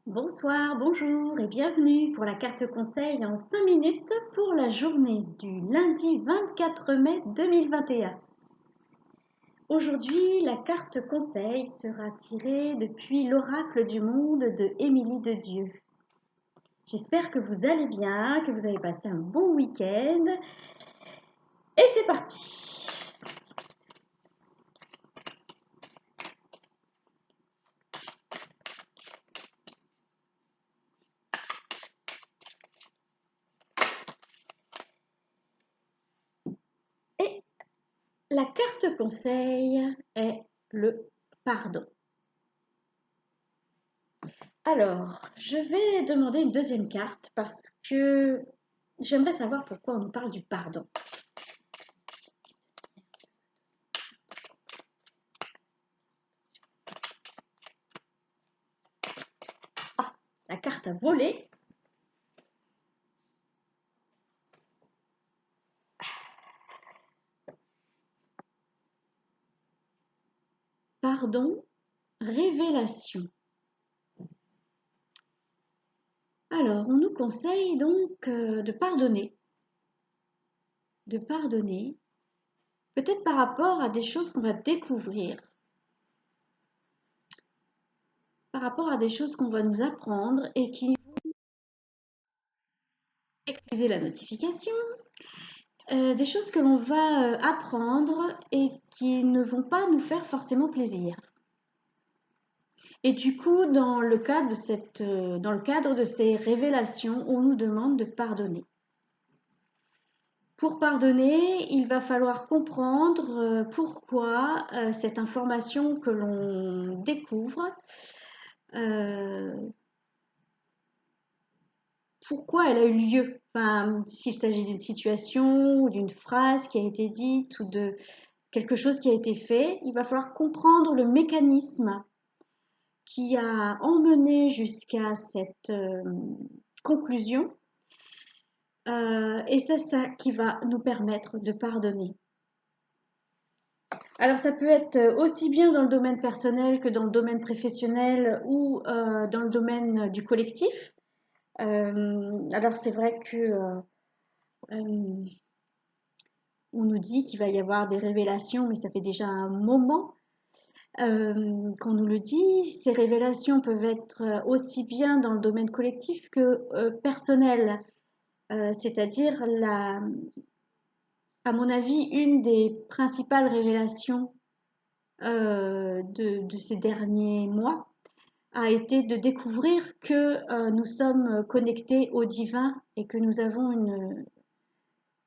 Bonsoir, bonjour et bienvenue pour la carte conseil en 5 minutes pour la journée du lundi 24 mai 2021. Aujourd'hui, la carte conseil sera tirée depuis l'oracle du monde de Émilie de Dieu. J'espère que vous allez bien, que vous avez passé un bon week-end. Et c'est parti! Et la carte conseil est le pardon. Alors, je vais demander une deuxième carte parce que j'aimerais savoir pourquoi on nous parle du pardon. Ah, la carte a volé. Pardon, révélation. Alors, on nous conseille donc de pardonner. De pardonner, peut-être par rapport à des choses qu'on va découvrir, par rapport à des choses qu'on va nous apprendre et qui, excusez la notification, des choses que l'on va apprendre et qui ne vont pas nous faire forcément plaisir. Et du coup, dans le cadre de ces révélations, on nous demande de pardonner. Pour pardonner, il va falloir comprendre pourquoi cette information que l'on découvre, euh, pourquoi elle a eu lieu. Enfin, s'il s'agit d'une situation ou d'une phrase qui a été dite ou de quelque chose qui a été fait, il va falloir comprendre le mécanisme qui a emmené jusqu'à cette conclusion. Et c'est ça qui va nous permettre de pardonner. Alors ça peut être aussi bien dans le domaine personnel que dans le domaine professionnel ou dans le domaine du collectif. Alors c'est vrai que on nous dit qu'il va y avoir des révélations, mais ça fait déjà un moment qu'on nous le dit. Ces révélations peuvent être aussi bien dans le domaine collectif que personnel. C'est-à-dire, à mon avis, une des principales révélations de ces derniers mois a été de découvrir que nous sommes connectés au divin et que nous avons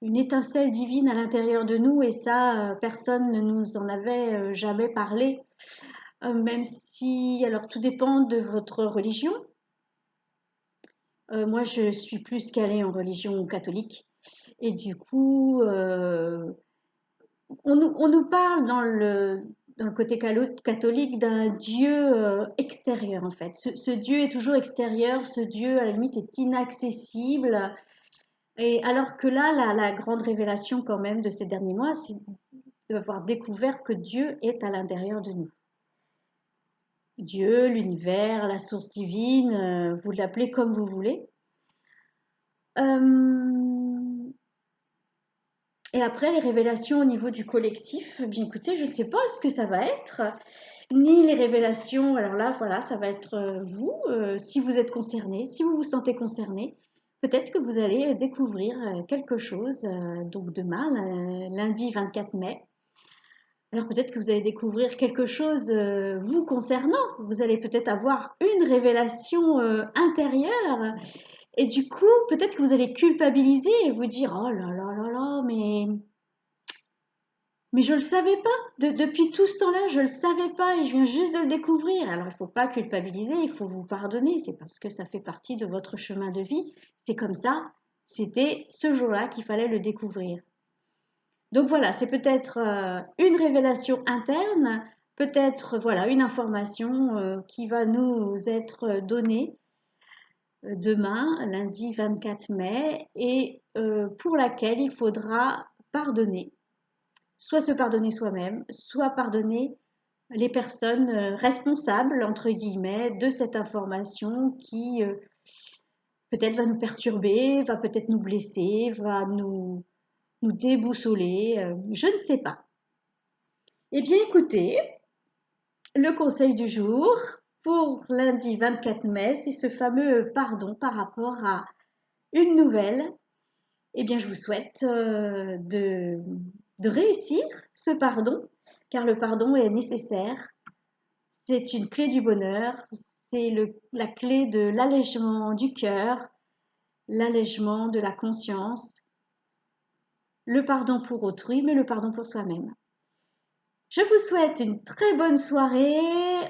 une étincelle divine à l'intérieur de nous, et ça, personne ne nous en avait jamais parlé, même si, alors tout dépend de votre religion. Moi, je suis plus calée en religion catholique. Et du coup, on nous parle dans le côté catholique d'un Dieu extérieur, en fait. Ce Dieu est toujours extérieur, ce Dieu, à la limite, est inaccessible. Et alors que là, la grande révélation quand même de ces derniers mois, c'est d'avoir découvert que Dieu est à l'intérieur de nous. Dieu, l'univers, la source divine, vous l'appelez comme vous voulez. Et après, les révélations au niveau du collectif, eh bien écoutez, je ne sais pas ce que ça va être, ni les révélations. Alors là, voilà, ça va être vous, si vous êtes concerné, si vous vous sentez concerné, peut-être que vous allez découvrir quelque chose. Donc demain, lundi 24 mai. Alors peut-être que vous allez découvrir quelque chose vous concernant. Vous allez peut-être avoir une révélation intérieure. Et du coup, peut-être que vous allez culpabiliser et vous dire, oh là là là là, mais je ne le savais pas. Depuis tout ce temps-là, je ne le savais pas et je viens juste de le découvrir. Alors, il ne faut pas culpabiliser, il faut vous pardonner. C'est parce que ça fait partie de votre chemin de vie. C'est comme ça. C'était ce jour-là qu'il fallait le découvrir. Donc voilà, c'est peut-être une révélation interne, peut-être voilà une information qui va nous être donnée demain, lundi 24 mai, et pour laquelle il faudra pardonner. Soit se pardonner soi-même, soit pardonner les personnes responsables, entre guillemets, de cette information qui peut-être va nous perturber, va peut-être nous blesser, va nous déboussoler, je ne sais pas. Eh bien écoutez, le conseil du jour pour lundi 24 mai, c'est ce fameux pardon par rapport à une nouvelle. Eh bien je vous souhaite de réussir ce pardon, car le pardon est nécessaire. C'est une clé du bonheur, c'est la clé de l'allègement du cœur, l'allègement de la conscience, le pardon pour autrui, mais le pardon pour soi-même. Je vous souhaite une très bonne soirée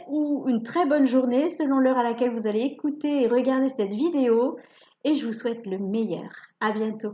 ou une très bonne journée selon l'heure à laquelle vous allez écouter et regarder cette vidéo et je vous souhaite le meilleur. À bientôt.